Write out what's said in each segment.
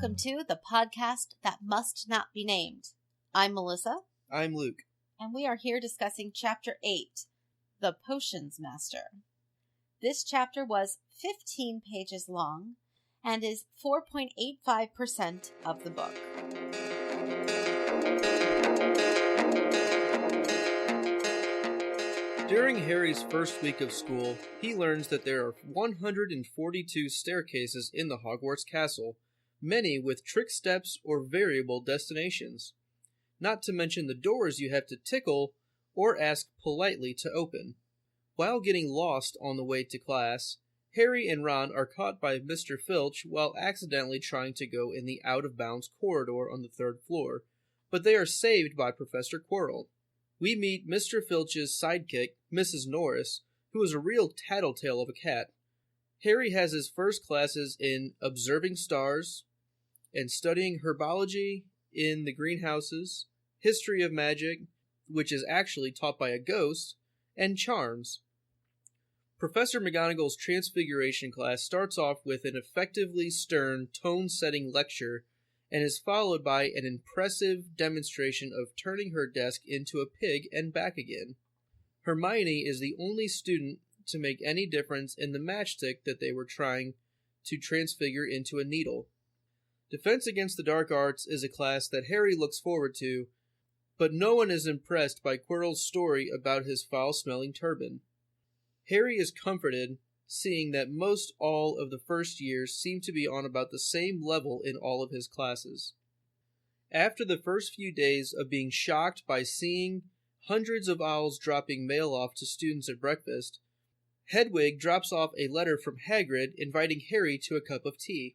welcome to the podcast that must not be named. I'm Melissa. I'm Luke. And we are here discussing Chapter 8, The Potions Master. This chapter was 15 pages long and is 4.85% of the book. During Harry's first week of school, he learns that there are 142 staircases in the Hogwarts castle, many with trick steps or variable destinations. Not to mention the doors you have to tickle or ask politely to open. While getting lost on the way to class, Harry and Ron are caught by Mr. Filch while accidentally trying to go in the out-of-bounds corridor on the third floor, but they are saved by Professor Quirrell. We meet Mr. Filch's sidekick, Mrs. Norris, who is a real tattletale of a cat. Harry has his first classes in observing stars and studying herbology in the greenhouses, history of magic, which is actually taught by a ghost, and charms. Professor McGonagall's Transfiguration class starts off with an effectively stern, tone-setting lecture and is followed by an impressive demonstration of turning her desk into a pig and back again. Hermione is the only student to make any difference in the matchstick that they were trying to transfigure into a needle. Defense Against the Dark Arts is a class that Harry looks forward to, but no one is impressed by Quirrell's story about his foul-smelling turban. Harry is comforted seeing that most all of the first years seem to be on about the same level in all of his classes. After the first few days of being shocked by seeing hundreds of owls dropping mail off to students at breakfast, Hedwig drops off a letter from Hagrid inviting Harry to a cup of tea.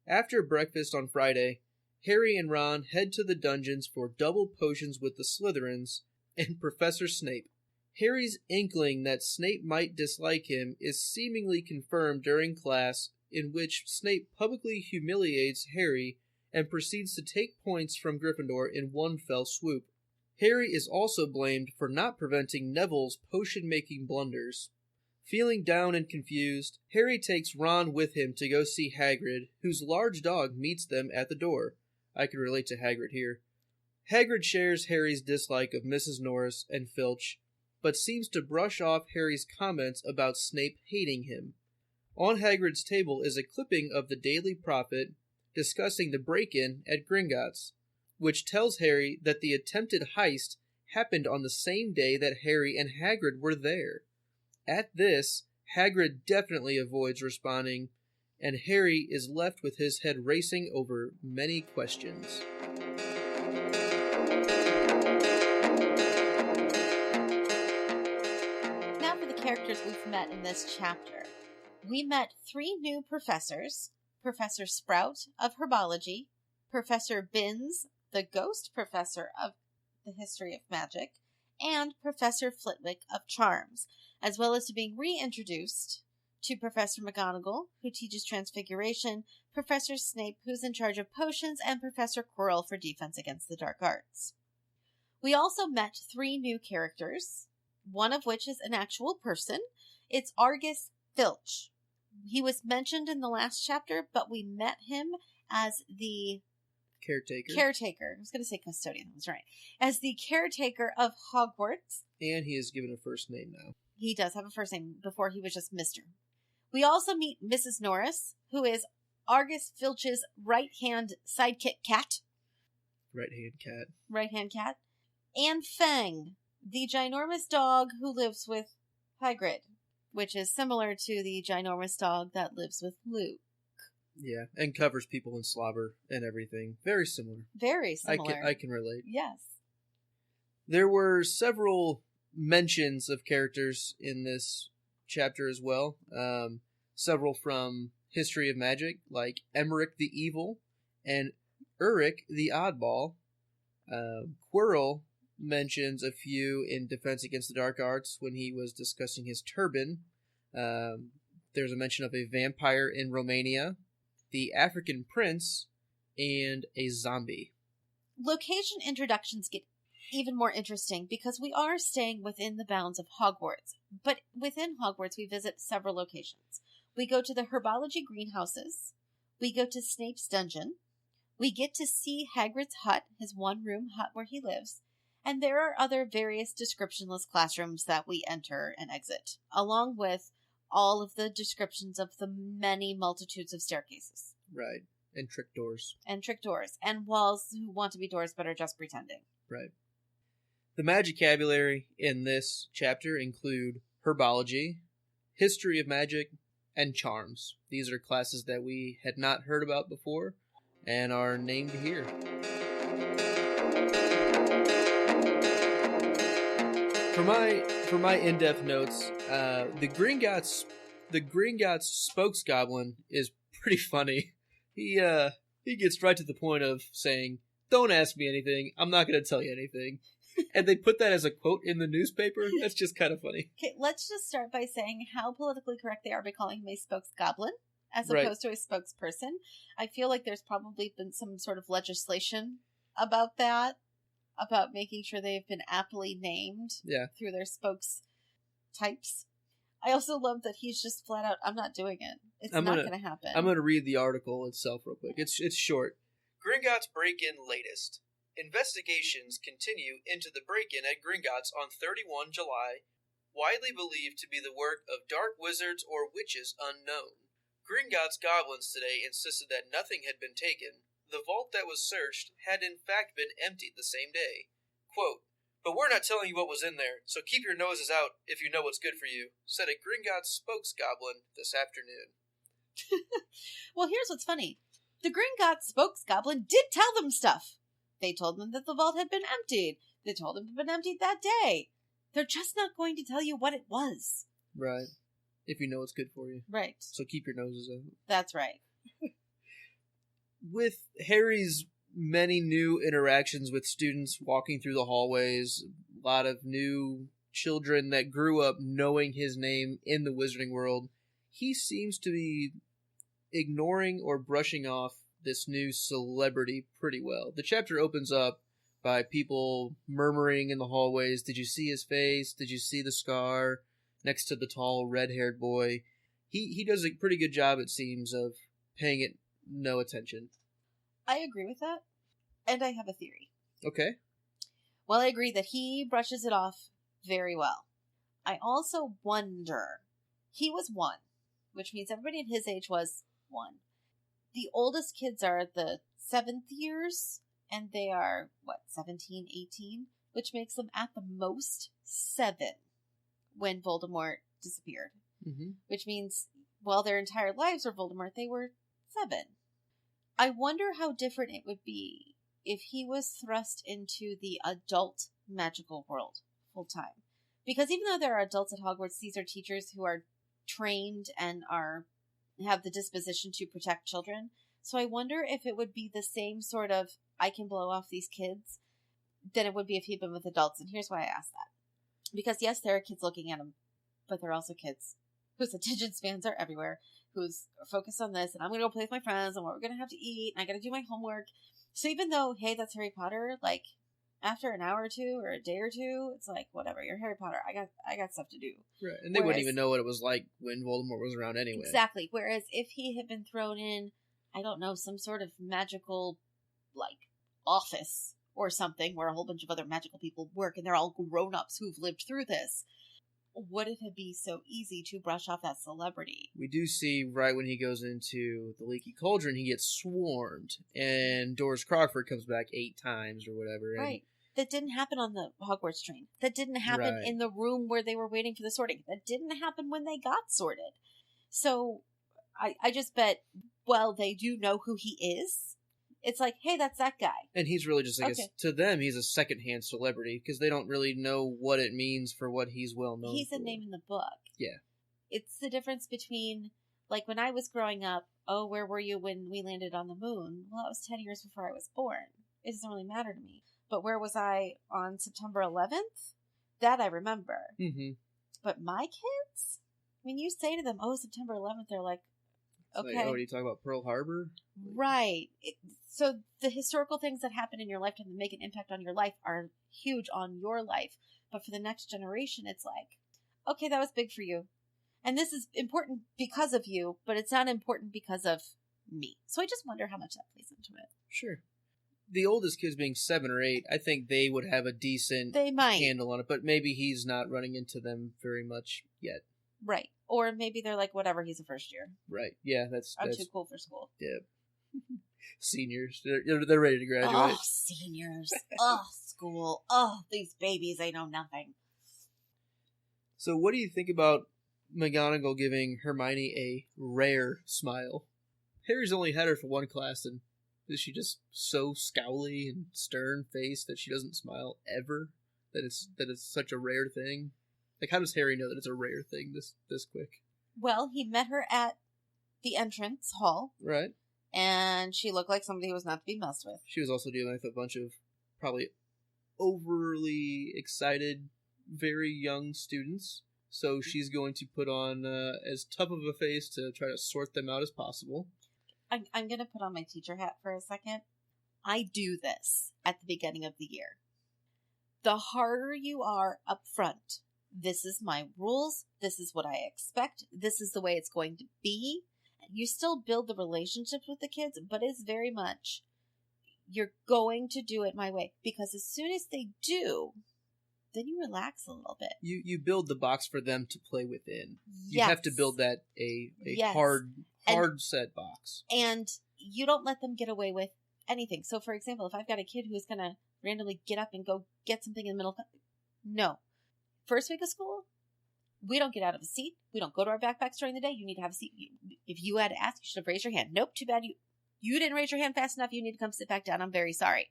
After breakfast on Friday, Harry and Ron head to the dungeons for double potions with the Slytherins and Professor Snape. Harry's inkling that Snape might dislike him is seemingly confirmed during class, in which Snape publicly humiliates Harry and proceeds to take points from Gryffindor in one fell swoop. Harry is also blamed for not preventing Neville's potion-making blunders. Feeling down and confused, Harry takes Ron with him to go see Hagrid, whose large dog meets them at the door. I can relate to Hagrid here. Hagrid shares Harry's dislike of Mrs. Norris and Filch, but seems to brush off Harry's comments about Snape hating him. On Hagrid's table is a clipping of the Daily Prophet discussing the break-in at Gringotts, which tells Harry that the attempted heist happened on the same day that Harry and Hagrid were there. At this, Hagrid definitely avoids responding, and Harry is left with his head racing over many questions. Characters we've met in this chapter. We met 3 new professors: Professor Sprout of Herbology, Professor Binns, the ghost professor of the history of magic, and Professor Flitwick of charms, as well as to being reintroduced to Professor McGonagall, who teaches Transfiguration, Professor Snape, who's in charge of potions, and Professor Quirrell for Defense Against the Dark Arts. We also met 3 new characters, one of which is an actual person. It's Argus Filch. He was mentioned in the last chapter, but we met him as the caretaker. I was going to say custodian. I was right. As the caretaker of Hogwarts. And he is given a first name now. He does have a first name. Before he was just Mr. We also meet Mrs. Norris, who is Argus Filch's right-hand sidekick cat. Right-hand cat. And Fang, the ginormous dog who lives with Hagrid, which is similar to the ginormous dog that lives with Luke. Yeah, and covers people in slobber and everything. Very similar. Very similar. I can relate. Yes. There were several mentions of characters in this chapter as well. Several from History of Magic, like Emmerich the Evil and Uric the Oddball. Quirrell mentions a few in Defense Against the Dark Arts when he was discussing his turban. There's a mention of a vampire in Romania, the African prince, and a zombie. Location introductions get even more interesting because we are staying within the bounds of Hogwarts. But within Hogwarts, we visit several locations. We go to the herbology greenhouses. We go to Snape's dungeon. We get to see Hagrid's hut, his one-room hut where he lives, and there are other various descriptionless classrooms that we enter and exit, along with all of the descriptions of the many multitudes of staircases. Right. And trick doors. And trick doors. And walls who want to be doors but are just pretending. Right. The magicabulary in this chapter include herbology, history of magic, and charms. These are classes that we had not heard about before and are named here. For my in-depth notes, the Gringotts spokes goblin is pretty funny. He gets right to the point of saying, "Don't ask me anything. I'm not going to tell you anything." And they put that as a quote in the newspaper. That's just kind of funny. Okay, let's just start by saying how politically correct they are by calling him a spokes goblin as Right. opposed to a spokesperson. I feel like there's probably been some sort of legislation about that, about making sure they've been aptly named through their spokes types. I also love that he's just flat out, I'm not doing it. It's not going to happen. I'm going to read the article itself real quick. It's short. Gringotts break-in latest. Investigations continue into the break-in at Gringotts on 31 July, widely believed to be the work of dark wizards or witches unknown. Gringotts goblins today insisted that nothing had been taken. The vault that was searched had in fact been emptied the same day. Quote, "But we're not telling you what was in there, so keep your noses out if you know what's good for you," said a Gringotts spokes goblin this afternoon. Well, here's what's funny. The Gringotts spokes goblin did tell them stuff. They told them that the vault had been emptied. They told them it had been emptied that day. They're just not going to tell you what it was. Right. If you know what's good for you. Right. So keep your noses out. That's right. With Harry's many new interactions with students walking through the hallways, a lot of new children that grew up knowing his name in the wizarding world, he seems to be ignoring or brushing off this new celebrity pretty well. The chapter opens up by people murmuring in the hallways, "Did you see his face? Did you see the scar?" next to the tall red-haired boy. He does a pretty good job, it seems, of paying it no attention. I agree with that. And I have a theory. Okay. Well, I agree that he brushes it off very well. I also wonder, he was 1, which means everybody at his age was 1. The oldest kids are the 7th years, and they are, 17, 18? Which makes them at the most 7 when Voldemort disappeared. Mm-hmm. Which means, while their entire lives were Voldemort, they were 7. I wonder how different it would be if he was thrust into the adult magical world full time. Because even though there are adults at Hogwarts, these are teachers who are trained and have the disposition to protect children. So I wonder if it would be the same sort of, I can blow off these kids, than it would be if he'd been with adults. And here's why I ask that. Because yes, there are kids looking at him, but there are also kids whose attention spans are everywhere, who's focused on this, and I'm going to go play with my friends, and what we're going to have to eat, and I got to do my homework. So even though, hey, that's Harry Potter, like, after an hour or two, or a day or two, it's like, whatever, you're Harry Potter, I got stuff to do. Right, and they wouldn't even know what it was like when Voldemort was around anyway. Exactly, whereas if he had been thrown in, I don't know, some sort of magical, like, office or something where a whole bunch of other magical people work, and they're all grown-ups who've lived through this, would it be so easy to brush off that celebrity? We do see right when he goes into the Leaky Cauldron, he gets swarmed, and Doris Crockford comes back 8 times or whatever. Right. That didn't happen on the Hogwarts train. That didn't happen in the room where they were waiting for the sorting. That didn't happen when they got sorted. So I just bet, well, they do know who he is. It's like, hey, that's that guy. And he's really just, I guess, to them, he's a secondhand celebrity because they don't really know what it means for what he's well known He's for. a name in the book. Yeah. It's the difference between, like, when I was growing up, oh, where were you when we landed on the moon? Well, that was 10 years before I was born. It doesn't really matter to me. But where was I on September 11th? That I remember. Mm-hmm. But my kids? When you say to them, oh, September 11th, they're like, okay. Like, oh, do you talk about Pearl Harbor? Right. So the historical things that happen in your lifetime that make an impact on your life are huge on your life. But for the next generation, it's like, okay, that was big for you. And this is important because of you, but it's not important because of me. So I just wonder how much that plays into it. Sure. The oldest kids being 7 or 8, I think they would have a decent handle on it, but maybe he's not running into them very much yet. Right. Or maybe they're like, whatever, he's a first year. Right. Yeah, I'm too cool for school. Yeah. Seniors. They're ready to graduate. Oh, seniors. Oh, school. Oh, these babies, they know nothing. So what do you think about McGonagall giving Hermione a rare smile? Harry's only had her for one class, and is she just so scowly and stern-faced that she doesn't smile ever? That it's such a rare thing? Like, how does Harry know that it's a rare thing this quick? Well, he met her at the entrance hall. Right. And she looked like somebody who was not to be messed with. She was also dealing with a bunch of probably overly excited, very young students. So she's going to put on as tough of a face to try to sort them out as possible. I'm going to put on my teacher hat for a second. I do this at the beginning of the year. The harder you are up front, this is my rules, this is what I expect, this is the way it's going to be. You still build the relationships with the kids, but it's very much, you're going to do it my way. Because as soon as they do, then you relax a little bit. You build the box for them to play within. You Yes. have to build that a Yes. hard set box. And you don't let them get away with anything. So, for example, if I've got a kid who's going to randomly get up and go get something in the middle, no. First week of school, we don't get out of a seat. We don't go to our backpacks during the day. You need to have a seat. If you had to ask, you should have raised your hand. Nope, too bad you didn't raise your hand fast enough. You need to come sit back down. I'm very sorry.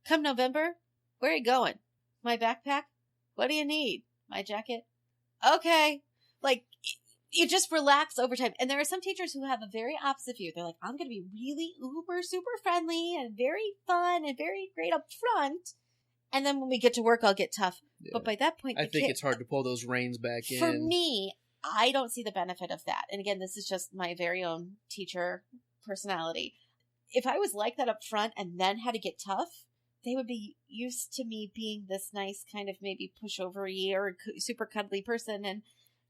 Come November, where are you going? My backpack? What do you need? My jacket? Okay. Like, you just relax over time. And there are some teachers who have a very opposite view. They're like, I'm going to be really uber, super friendly and very fun and very great up front. And then when we get to work, I'll get tough. Yeah. But by that point, I think it's hard to pull those reins back in. For me, I don't see the benefit of that. And again, this is just my very own teacher personality. If I was like that up front and then had to get tough, they would be used to me being this nice kind of maybe pushover-y or super cuddly person. And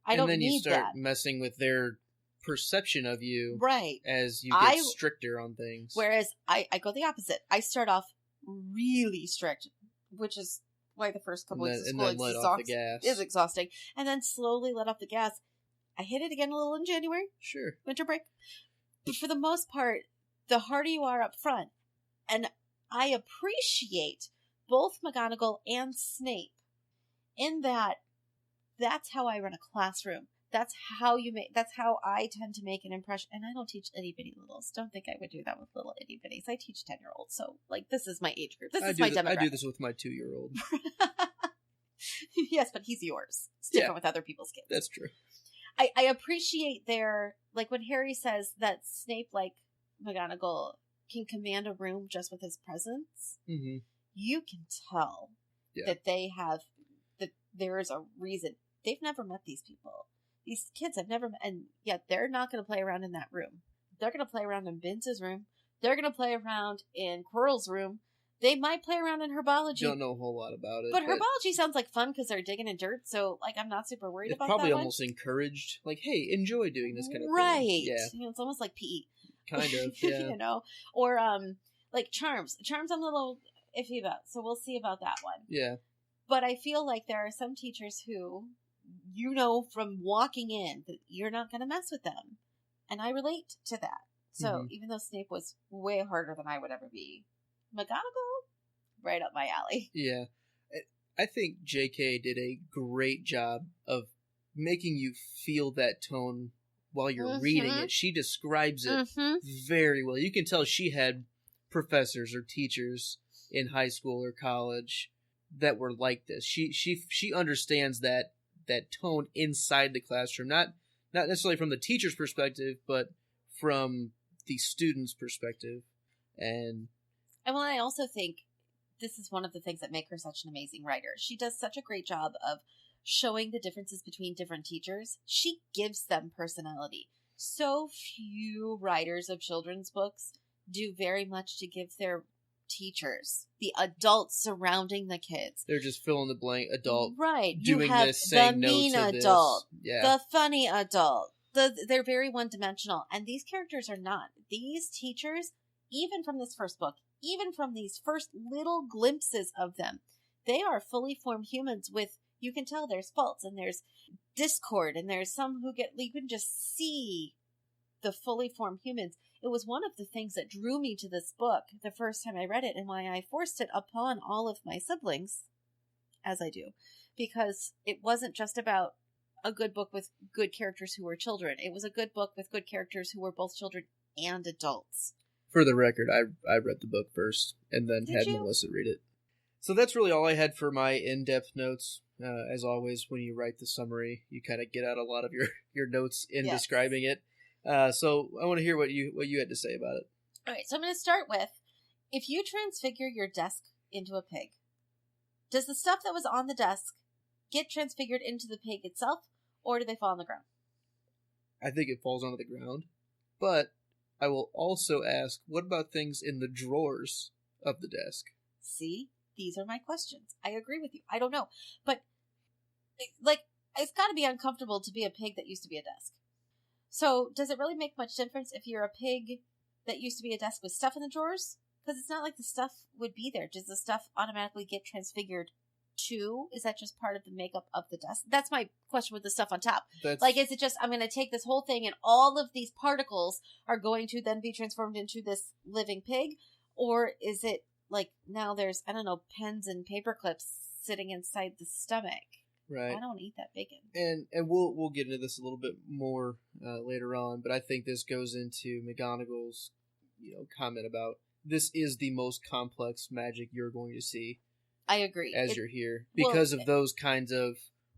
I don't need that. And then you start messing with their perception of you. Right. As you get stricter on things. Whereas I go the opposite. I start off really strict, which is why the first couple weeks of school is exhausting. And then slowly let off the gas. I hit it again a little in January. Sure. Winter break. But for the most part, the harder you are up front, and I appreciate both McGonagall and Snape in that that's how I run a classroom. That's how I tend to make an impression. And I don't teach itty bitty littles. Don't think I would do that with little itty bitties. I teach 10-year-olds. So, like, this is my age group. This is my demographic. I do this with my 2-year-old. Yes, but he's yours. It's different with other people's kids. That's true. I appreciate their, like, when Harry says that Snape, like McGonagall, can command a room just with his presence. Mm-hmm. You can tell that that there is a reason. They've never met these people. These kids have never met, and yet they're not going to play around in that room. They're going to play around in Binz's room. They're going to play around in Quirrell's room. They might play around in herbology. Don't know a whole lot about it. But herbology sounds like fun because they're digging in dirt, so, like, I'm not super worried about that. It's probably almost encouraged. Like, hey, enjoy doing this kind of thing. Right. Yeah. You know, it's almost like PE. Kind of, yeah. You know? Or, like, charms. Charms I'm a little iffy about, so we'll see about that one. Yeah. But I feel like there are some teachers who, you know from walking in, that you're not going to mess with them. And I relate to that. So, even though Snape was way harder than I would ever be, McGonagall, right up my alley. Yeah. I think J.K. did a great job of making you feel that tone while you're reading it. She describes it very well. You can tell she had professors or teachers in high school or college that were like this. She understands that tone inside the classroom, not necessarily from the teacher's perspective, but from the student's perspective. And well, I also think this is one of the things that make her such an amazing writer. She does such a great job of showing the differences between different teachers. She gives them personality. So few writers of children's books do very much to give their teachers, the adults surrounding the kids. They're just fill in the blank adult. Right. Doing you have this, saying the mean no to adult, this. Yeah. the funny adult, They're very one-dimensional, and these characters are not. These teachers, even from this first book, even from these first little glimpses of them, they are fully formed humans with, you can tell there's faults and there's discord and there's some who you can just see the fully formed humans. It was one of the things that drew me to this book the first time I read it and why I forced it upon all of my siblings, as I do, because it wasn't just about a good book with good characters who were children. It was a good book with good characters who were both children and adults. For the record, I read the book first and then had Melissa read it. So that's really all I had for my in-depth notes. As always, when you write the summary, you kind of get out a lot of your notes in describing it. So I want to hear what you had to say about it. All right, so I'm going to start with, if you transfigure your desk into a pig, does the stuff that was on the desk get transfigured into the pig itself, or do they fall on the ground? I think it falls onto the ground, but I will also ask, what about things in the drawers of the desk? See, these are my questions. I agree with you. I don't know, but it's got to be uncomfortable to be a pig that used to be a desk. So does it really make much difference if you're a pig that used to be a desk with stuff in the drawers? Because it's not like the stuff would be there. Does the stuff automatically get transfigured too? Is that just part of the makeup of the desk? That's my question with the stuff on top. Is it just, I'm going to take this whole thing and all of these particles are going to then be transformed into this living pig? Or is it like now there's, I don't know, pens and paper clips sitting inside the stomach? Right. I don't eat that bacon. And we'll get into this a little bit more later on, but I think this goes into McGonagall's comment about this is the most complex magic you're going to see. I agree. As you're here. Because of those kinds of,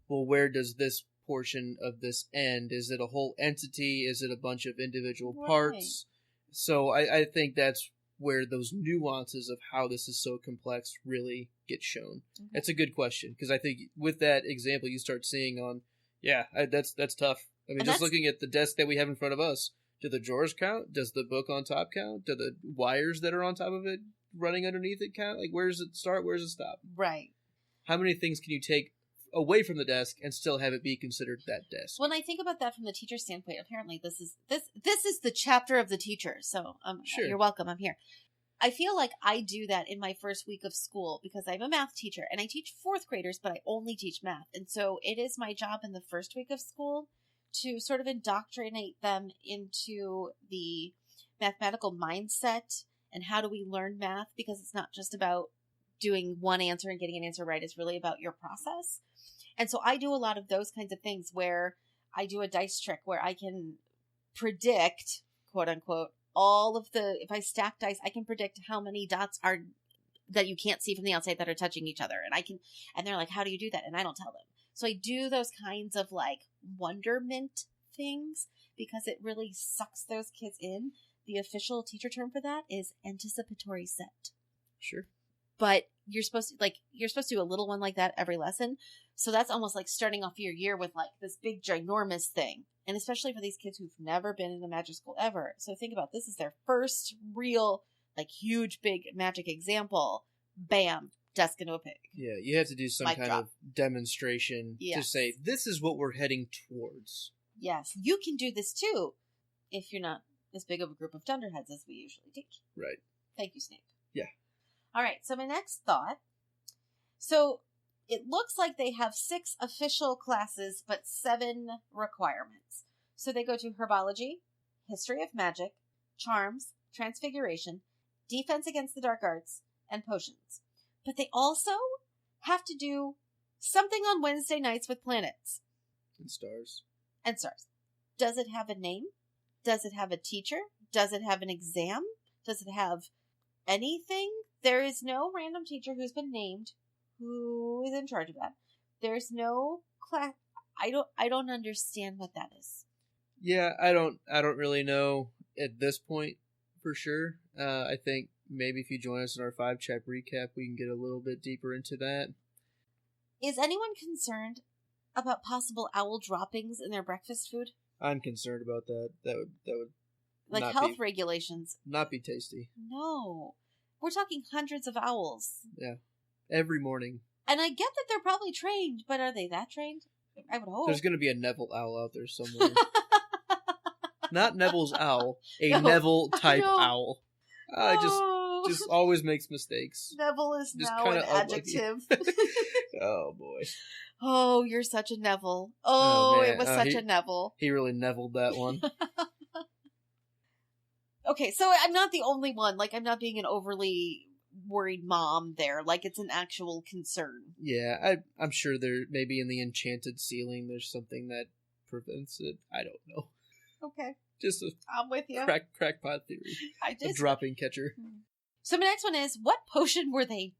where does this portion of this end? Is it a whole entity? Is it a bunch of individual parts? So I think that's where those nuances of how this is so complex really get shown. Mm-hmm. That's a good question, because I think with that example you start seeing on, that's tough. I mean, just looking at the desk that we have in front of us, do the drawers count? Does the book on top count? Do the wires that are on top of it running underneath it count? Like, where does it start? Where does it stop? Right. How many things can you take away from the desk and still have it be considered that desk? When I think about that from the teacher standpoint, apparently this is the chapter of the teacher. So sure. You're welcome. I'm here. I feel like I do that in my first week of school because I'm a math teacher and I teach fourth graders, but I only teach math. And so it is my job in the first week of school to sort of indoctrinate them into the mathematical mindset and how do we learn math, because it's not just about doing one answer and getting an answer right. It's really about your process. And so I do a lot of those kinds of things where I do a dice trick where I can predict, quote unquote, if I stack dice, I can predict how many dots are that you can't see from the outside that are touching each other. And they're like, how do you do that? And I don't tell them. So I do those kinds of like wonderment things because it really sucks those kids in. The official teacher term for that is anticipatory set. Sure. But you're supposed to do a little one like that every lesson. So that's almost like starting off your year with like this big ginormous thing. And especially for these kids who've never been in a magic school ever. So think about this is their first real, like huge, big magic example. Bam, desk into a pig. Yeah, you have to do some kind of demonstration to say, this is what we're heading towards. Yes, you can do this too if you're not as big of a group of dunderheads as we usually teach. Right. Thank you, Snape. Yeah. All right, so my next thought. So it looks like they have 6 official classes, but 7 requirements. So they go to herbology, history of magic, charms, transfiguration, defense against the dark arts, and potions. But they also have to do something on Wednesday nights with planets. And stars. And stars. Does it have a name? Does it have a teacher? Does it have an exam? Does it have anything? There is no random teacher who's been named who is in charge of that. There's no class. I don't understand what that is. Yeah, I don't really know at this point for sure. I think maybe if you join us in our 5-chapter recap, we can get a little bit deeper into that. Is anyone concerned about possible owl droppings in their breakfast food? I'm concerned about that. That would like health regulations. Not be tasty. No. We're talking hundreds of owls. Yeah. Every morning. And I get that they're probably trained, but are they that trained? I would hope. There's going to be a Neville owl out there somewhere. Not Neville's owl. A No. Neville-type No. owl. Just always makes mistakes. Neville is Just now kinda an unlucky. adjective. Oh, boy. Oh, you're such a Neville. Oh, man. It was such a Neville. He really Nevilled that one. Okay, so I'm not the only one. Like, I'm not being an overly worried mom there. Like, it's an actual concern. Yeah, I'm sure there maybe in the enchanted ceiling there's something that prevents it. I don't know. Okay. Just a I'm with you. crackpot theory. I A just dropping catcher. So my next one is, what potion were they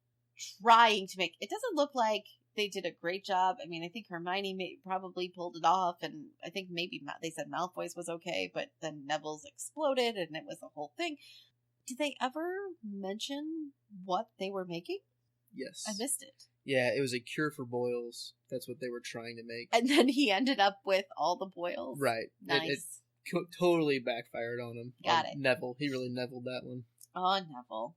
trying to make? It doesn't look like they did a great job. I mean, I think Hermione probably pulled it off, and I think maybe they said Malfoy's was okay, but then Neville's exploded, and it was a whole thing. Did they ever mention what they were making? Yes. I missed it. Yeah, it was a cure for boils. That's what they were trying to make. And then he ended up with all the boils. Right. Nice. It totally backfired on him. Got it. Neville. He really Nevilled that one. Oh, Neville.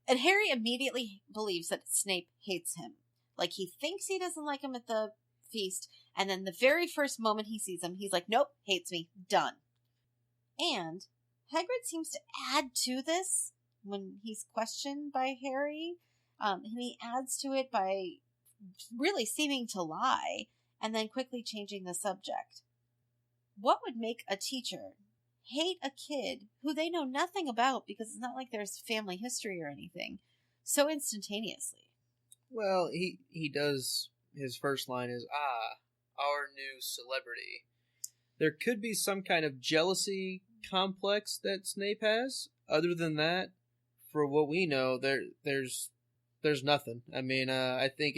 And Harry immediately believes that Snape hates him. Like, he thinks he doesn't like him at the feast, and then the very first moment he sees him, he's like, nope, hates me, done. And Hagrid seems to add to this when he's questioned by Harry, and he adds to it by really seeming to lie, and then quickly changing the subject. What would make a teacher hate a kid who they know nothing about, because it's not like there's family history or anything, so instantaneously? Well, he does. His first line is, our new celebrity. There could be some kind of jealousy complex that Snape has. Other than that, for what we know, there's nothing. I mean, I think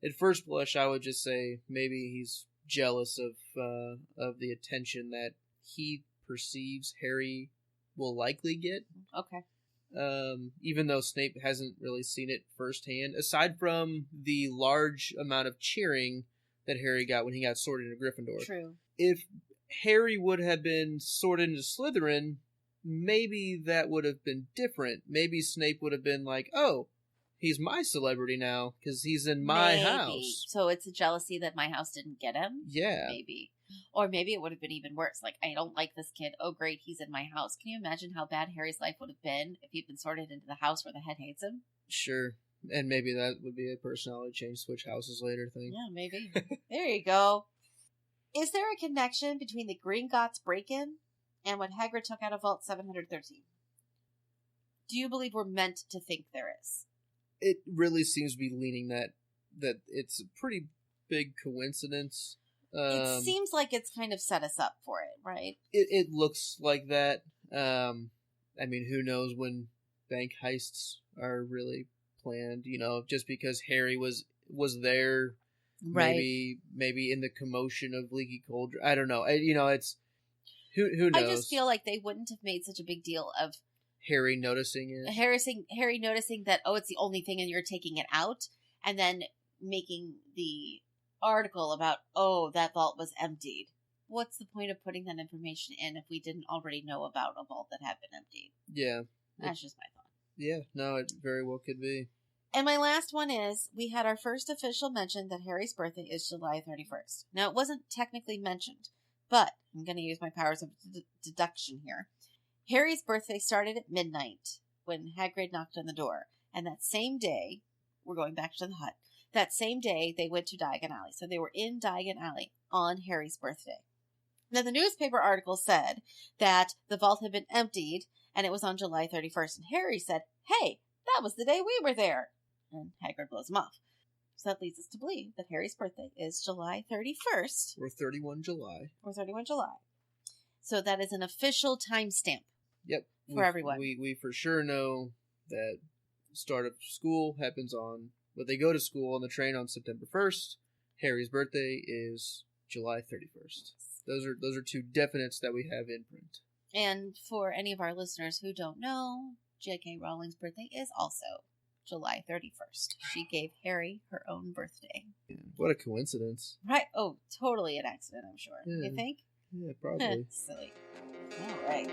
at first blush, I would just say maybe he's jealous of the attention that he perceives Harry will likely get. Okay. Even though Snape hasn't really seen it firsthand, aside from the large amount of cheering that Harry got when he got sorted into Gryffindor. True. If Harry would have been sorted into Slytherin, maybe that would have been different. Maybe Snape would have been like, oh, he's my celebrity now because he's in my house. So it's a jealousy that my house didn't get him? Yeah. Maybe. Or maybe it would have been even worse. Like, I don't like this kid. Oh, great, he's in my house. Can you imagine how bad Harry's life would have been if he'd been sorted into the house where the head hates him? Sure. And maybe that would be a personality change, switch houses later thing. Yeah, maybe. There you go. Is there a connection between the Gringotts break-in and what Hagrid took out of Vault 713? Do you believe we're meant to think there is? It really seems to be leaning that it's a pretty big coincidence. It seems like it's kind of set us up for it, right? It looks like that. I mean, who knows when bank heists are really planned? You know, just because Harry was there, right? Maybe in the commotion of Leaky Cauldron. I don't know. It's who knows. I just feel like they wouldn't have made such a big deal of Harry noticing it. Harry noticing that, oh, it's the only thing and you're taking it out, and then making the article about, oh, that vault was emptied. What's the point of putting that information in if we didn't already know about a vault that had been emptied? Yeah. That's just my thought. Yeah, no, it very well could be. And my last one is, we had our first official mention that Harry's birthday is July 31st. Now, it wasn't technically mentioned, but I'm going to use my powers of deduction here. Harry's birthday started at midnight when Hagrid knocked on the door. And that same day, we're going back to the hut, that same day they went to Diagon Alley. So they were in Diagon Alley on Harry's birthday. Now, the newspaper article said that the vault had been emptied and it was on July 31st. And Harry said, hey, that was the day we were there. And Hagrid blows him off. So that leads us to believe that Harry's birthday is July 31st. Or 31 July. Or 31 July. So that is an official timestamp. Yep. For everyone. We for sure know that start of school happens on, but they go to school on the train on September 1st. Harry's birthday is July 31st. Those are two definites that we have in print. And for any of our listeners who don't know, J.K. Rowling's birthday is also July 31st. She gave Harry her own birthday. Yeah, what a coincidence. Right. Oh, totally an accident, I'm sure. Yeah. You think? Yeah, probably. Silly. All right.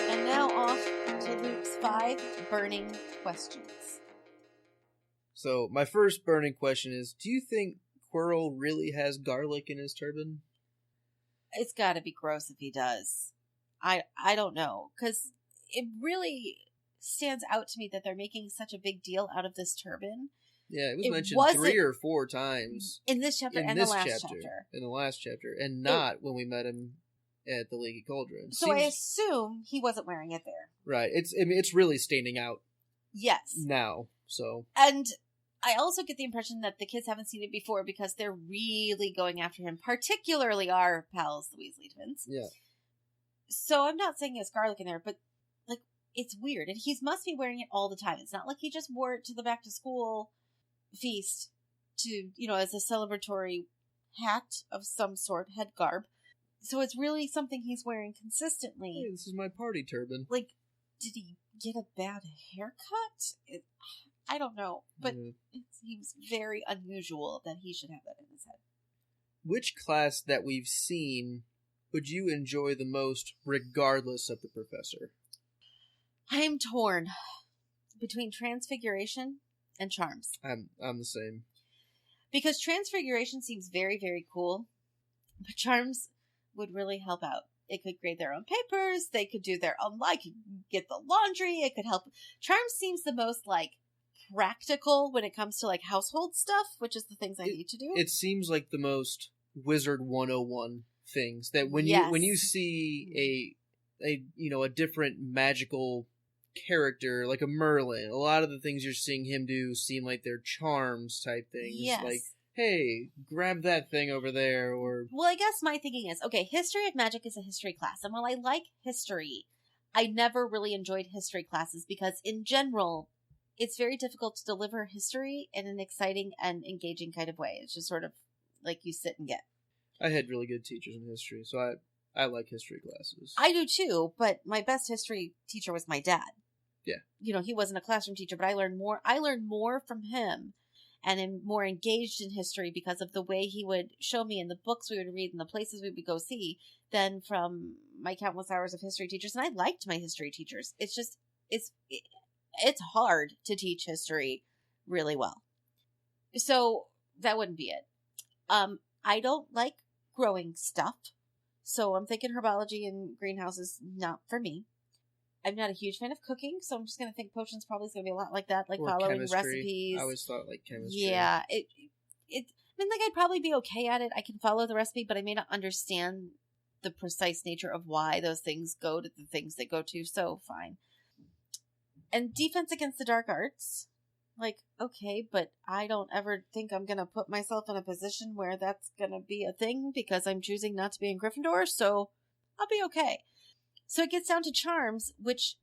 And now off to Luke's 5 burning questions. So, my first burning question is, do you think Quirrell really has garlic in his turban? It's got to be gross if he does. I don't know, because it really stands out to me that they're making such a big deal out of this turban. Yeah, it was mentioned 3 or 4 times. In this chapter and the last chapter. In the last chapter, and not when we met him at the League of Cauldron. So I assume he wasn't wearing it there. Right. It's really standing out. Yes. Now, so. And I also get the impression that the kids haven't seen it before because they're really going after him, particularly our pals, the Weasley twins. Yeah. So I'm not saying it's garlic in there, but like it's weird. And he must be wearing it all the time. It's not like he just wore it to the back to school feast to, as a celebratory hat of some sort, head garb. So it's really something he's wearing consistently. Hey, this is my party turban. Like, did he get a bad haircut? I don't know, but it seems very unusual that he should have that in his head. Which class that we've seen would you enjoy the most, regardless of the professor? I am torn between Transfiguration and Charms. I'm the same. Because Transfiguration seems very, very cool, but Charms would really help out. It could grade their own papers, they could do their own, get the laundry, it could help. Charms seems the most, practical when it comes to, household stuff, which is the things I need to do. It seems like the most Wizard 101 things, that when you see a different magical character, like a Merlin, a lot of the things you're seeing him do seem like they're charms type things. Yes. Like, hey, grab that thing over there, or... Well, I guess my thinking is, okay, History of Magic is a history class, and while I like history, I never really enjoyed history classes because, in general, it's very difficult to deliver history in an exciting and engaging kind of way. It's just sort of like you sit and get. I had really good teachers in history, so I like history classes. I do too, but my best history teacher was my dad. Yeah. He wasn't a classroom teacher, but I learned more from him and am more engaged in history because of the way he would show me in the books we would read and the places we would go see than from my countless hours of history teachers. And I liked my history teachers. It's just, it's hard to teach history really well. So that wouldn't be it. I don't like growing stuff. So I'm thinking herbology and greenhouses, not for me. I'm not a huge fan of cooking, so I'm just going to think potions probably is going to be a lot like that, like or following chemistry. recipes. I always thought like chemistry. Yeah, I'd probably be okay at it. I can follow the recipe, but I may not understand the precise nature of why those things go to the things they go to, so fine. And defense against the dark arts, okay, but I don't ever think I'm going to put myself in a position where that's going to be a thing because I'm choosing not to be in Gryffindor, so I'll be okay. So it gets down to charms, which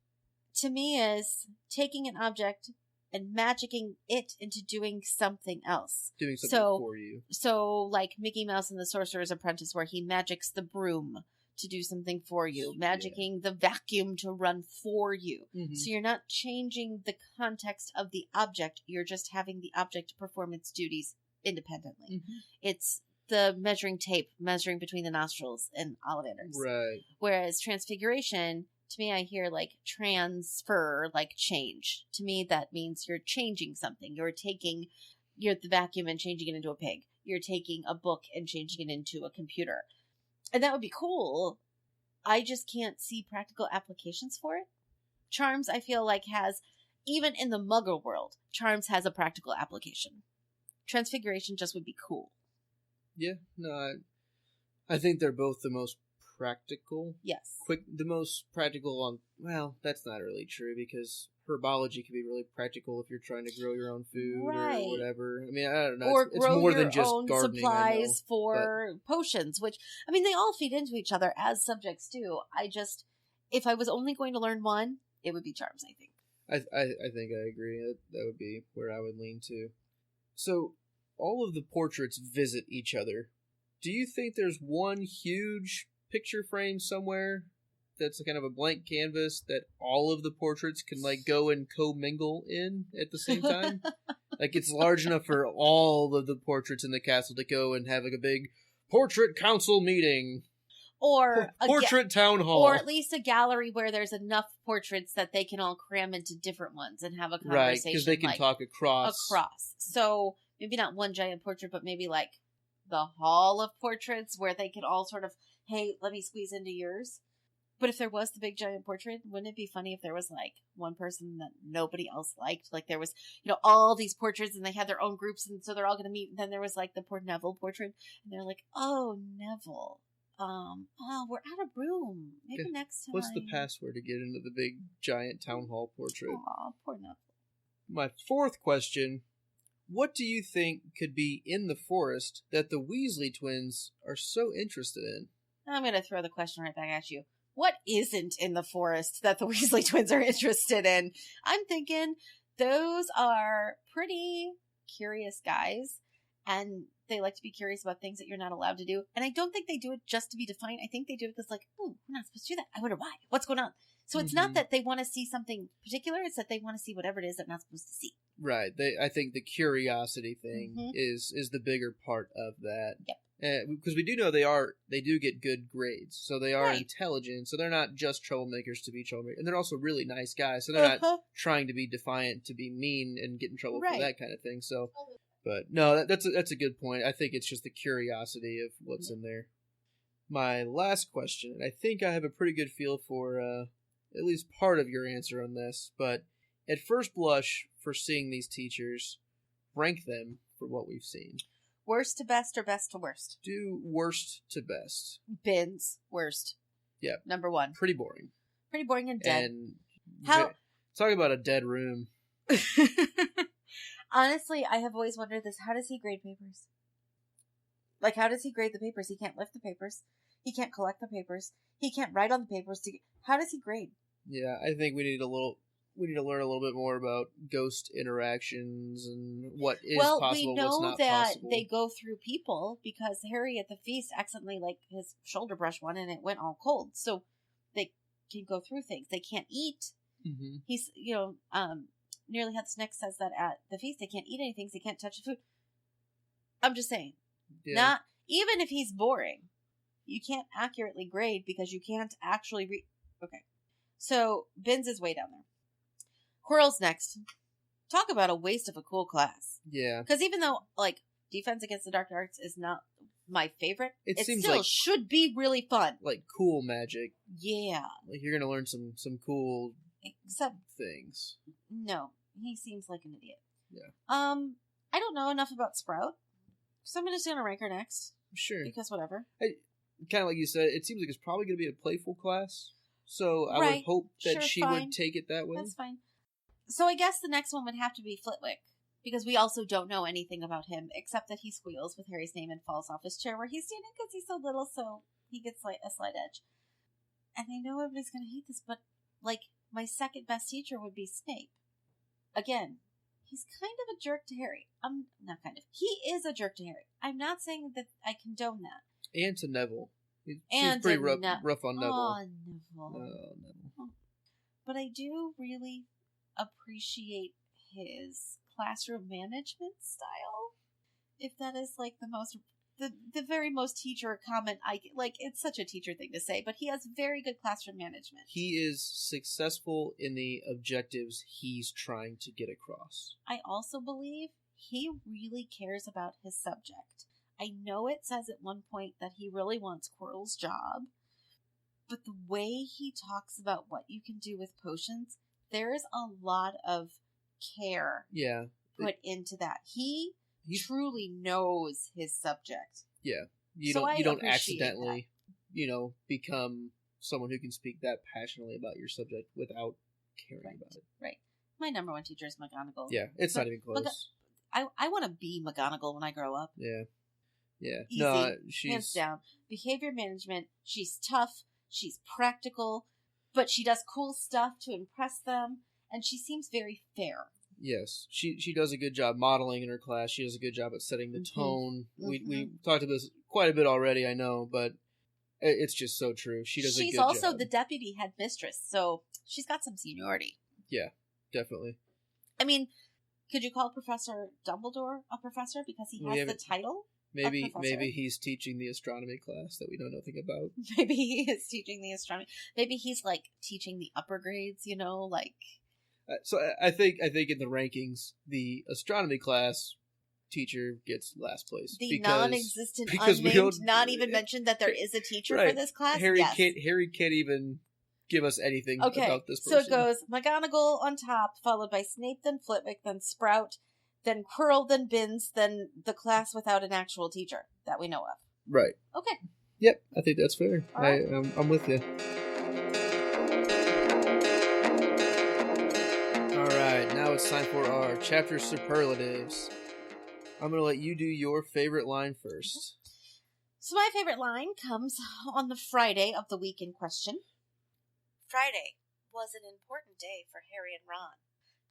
to me is taking an object and magicking it into doing something else. Doing something for you. So like Mickey Mouse and the Sorcerer's Apprentice, where he magics the broom to do something for you, magicking the vacuum to run for you. Mm-hmm. So you're not changing the context of the object, you're just having the object perform its duties independently. Mm-hmm. It's the measuring tape, measuring between the nostrils in Ollivanders. Right. Whereas Transfiguration, to me, I hear transfer, change. To me, that means you're changing something. You're taking the vacuum and changing it into a pig. You're taking a book and changing it into a computer. And that would be cool. I just can't see practical applications for it. Charms, I feel has, even in the Muggle world, Charms has a practical application. Transfiguration just would be cool. Yeah, no, I think they're both the most practical. Yes. The most practical on, well, that's not really true because herbology can be really practical if you're trying to grow your own food or whatever. I mean, I don't know. Or it's more grow than just own gardening, supplies for potions, which, they all feed into each other as subjects do. If I was only going to learn one, it would be charms, I think. I think I agree. That would be where I would lean to. So, all of the portraits visit each other. Do you think there's one huge picture frame somewhere that's kind of a blank canvas that all of the portraits can go and commingle in at the same time? It's large enough for all of the portraits in the castle to go and have a big portrait council meeting. Or a portrait town hall. Or at least a gallery where there's enough portraits that they can all cram into different ones and have a conversation. Right, because they can talk across. So maybe not one giant portrait, but maybe like the hall of portraits where they could all sort of, hey, let me squeeze into yours. But if there was the big giant portrait, wouldn't it be funny if there was like one person that nobody else liked? Like there was, all these portraits and they had their own groups and so they're all going to meet. And then there was like the poor Neville portrait and they're like, oh, Neville, we're out of room. Maybe next time. What's the password to get into the big giant town hall portrait? Aw, poor Neville. My fourth question, what do you think could be in the forest that the Weasley twins are so interested in? I'm going to throw the question right back at you. What isn't in the forest that the Weasley twins are interested in? I'm thinking those are pretty curious guys, and they like to be curious about things that you're not allowed to do. And I don't think they do it just to be defiant. I think they do it because, like, oh, we're not supposed to do that. I wonder why. What's going on? So it's not that they want to see something particular. It's that they want to see whatever it is they're not supposed to see. Right. I think the curiosity thing is the bigger part of that. Yep. Because we do know they do get good grades, so they are intelligent, so they're not just troublemakers to be troublemakers, and they're also really nice guys, so they're not trying to be defiant to be mean and get in trouble for that kind of thing. So, but no, that's a good point. I think it's just the curiosity of what's in there. My last question, and I think I have a pretty good feel for at least part of your answer on this, but at first blush, for seeing these teachers, rank them for what we've seen. Worst to best or best to worst? Do worst to best. Binns, worst. Yeah. Number one. Pretty boring. Pretty boring and dead. And talk about a dead room. Honestly, I have always wondered this. How does he grade papers? Like, how does he grade the papers? He can't lift the papers. He can't collect the papers. He can't write on the papers. How does he grade? Yeah, I think we need to learn a little bit more about ghost interactions and what is possible, what's not possible. Well, we know that they go through people because Harry at the feast accidentally, like, his shoulder brushed one and it went all cold. So they can go through things. They can't eat. Mm-hmm. He's, Nearly Headless Nick says that at the feast they can't eat anything. They can't touch the food. I'm just saying. Yeah. Not even if he's boring, you can't accurately grade because you can't actually read. Okay. So Binns is way down there. Quirrell's next. Talk about a waste of a cool class. Yeah. Because even though, like, Defense Against the Dark Arts is not my favorite, it still like, should be really fun. Like cool magic. Yeah. Like you're going to learn some cool things. No. He seems like an idiot. Yeah. I don't know enough about Sprout. So I'm just going to rank her next. Sure. Because whatever. Kind of like you said, it seems like it's probably going to be a playful class. So I would hope that she would take it that way. That's fine. So I guess the next one would have to be Flitwick, because we also don't know anything about him, except that he squeals with Harry's name and falls off his chair where he's standing because he's so little, so he gets like a slight edge. And I know everybody's going to hate this, but, like, my second best teacher would be Snape. Again, he's kind of a jerk to Harry. Not kind of. He is a jerk to Harry. I'm not saying that I condone that. And to Neville. He's pretty rough on Neville. Oh, Neville. But I do really appreciate his classroom management style. If that is like the very most teacher comment it's such a teacher thing to say, but he has very good classroom management. He is successful in the objectives he's trying to get across. I also believe he really cares about his subject. I know it says at one point that he really wants Quirrell's job, but the way he talks about what you can do with potions, there's a lot of care put into that. He truly knows his subject. Yeah. You don't accidentally, become someone who can speak that passionately about your subject without caring about it. Right. My number one teacher is McGonagall. Yeah, it's not even close. I want to be McGonagall when I grow up. Yeah. Yeah. Easy. No, she's... Hands down. Behavior management. She's tough. She's practical. But she does cool stuff to impress them. And she seems very fair. Yes. She does a good job modeling in her class. She does a good job at setting the tone. We talked about this quite a bit already, I know. But it's just so true. She does a good job. She's also the deputy headmistress. So she's got some seniority. Yeah. Definitely. I mean, could you call Professor Dumbledore a professor because he has the title? Maybe he's teaching the astronomy class that we know nothing about. Maybe he is teaching the astronomy. Maybe he's like teaching the upper grades, like. So I think in the rankings, the astronomy class teacher gets last place. The non-existent, because unnamed, not even mentioned that there is a teacher for this class? Harry yes. Harry can't even give us anything about this person. So it goes McGonagall on top, followed by Snape, then Flitwick, then Sprout, then Quirrell, then Binns, then the class without an actual teacher that we know of. Right. Okay. Yep, I think that's fair. Right. I'm with you. Alright, now it's time for our chapter superlatives. I'm going to let you do your favorite line first. So my favorite line comes on the Friday of the week in question. Friday was an important day for Harry and Ron.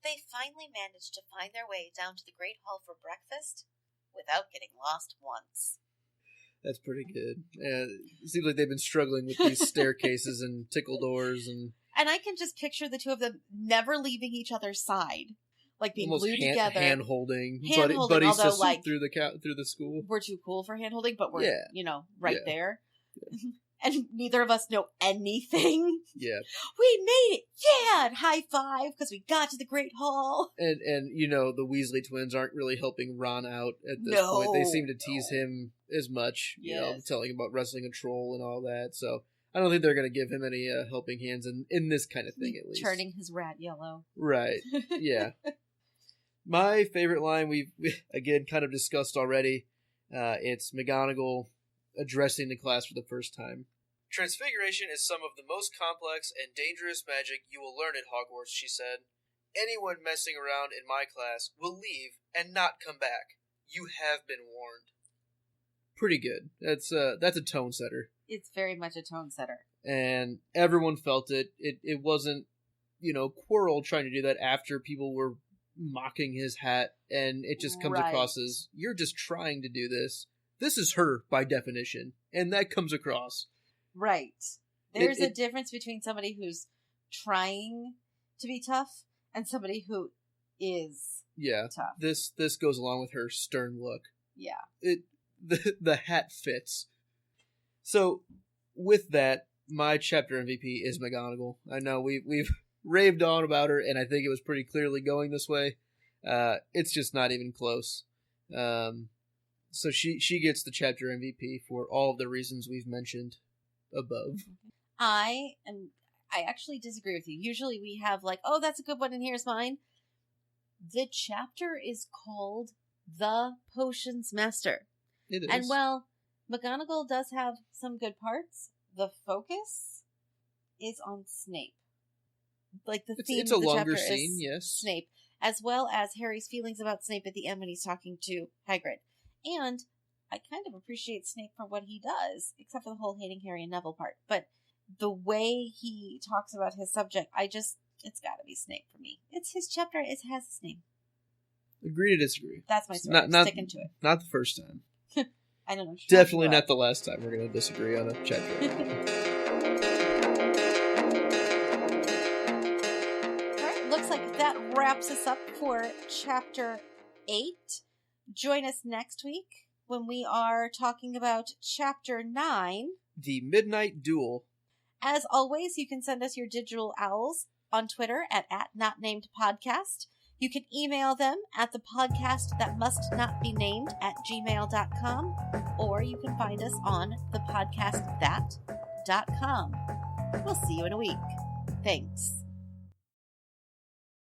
They finally managed to find their way down to the Great Hall for breakfast without getting lost once. That's pretty good. It seems like they've been struggling with these staircases and tickle doors and I can just picture the two of them never leaving each other's side, like being glued together, hand holding, buddy system like through the school. We're too cool for hand holding, but we're right there, and neither of us know anything. Yeah, we made it, and high five because we got to the Great Hall. And the Weasley twins aren't really helping Ron out at this point. They seem to tease him as much, telling him about wrestling a troll and all that. So I don't think they're going to give him any helping hands in this kind of thing, at least. Turning his rat yellow. Right. Yeah. My favorite line we again kind of discussed already. It's McGonagall addressing the class for the first time. Transfiguration is some of the most complex and dangerous magic you will learn at Hogwarts, she said. Anyone messing around in my class will leave and not come back. You have been warned. Pretty good. That's a tone setter. It's very much a tone setter. And everyone felt it. It wasn't, Quirrell trying to do that after people were mocking his hat, and it just comes across as, you're just trying to do this. This is her, by definition, and that comes across. Right. There's a difference between somebody who's trying to be tough and somebody who is tough. This goes along with her stern look. Yeah. The hat fits. So, with that, my chapter MVP is McGonagall. I know we've raved on about her, and I think it was pretty clearly going this way. It's just not even close. So she gets the chapter MVP for all of the reasons we've mentioned above. I actually disagree with you. Usually we have oh, that's a good one, and here's mine. The chapter is called The Potions Master. It is. And while McGonagall does have some good parts, the focus is on Snape. The theme it's a of the longer chapter scene, is yes. Snape, as well as Harry's feelings about Snape at the end when he's talking to Hagrid. And I kind of appreciate Snape for what he does, except for the whole hating Harry and Neville part. But the way he talks about his subject, it's got to be Snape for me. It's his chapter. It has his name. Agree to disagree. That's my story. I'm sticking to it. Not the first time. I don't know. Definitely not the last time we're going to disagree on a chapter. Alright, looks like that wraps us up for Chapter 8. Join us next week when we are talking about Chapter 9. The Midnight Duel. As always, you can send us your digital owls on Twitter at @NotNamedPodcast. You can email them at thepodcastthatmustnotbenamed@gmail.com, or you can find us on thepodcastthat.com. We'll see you in a week. Thanks.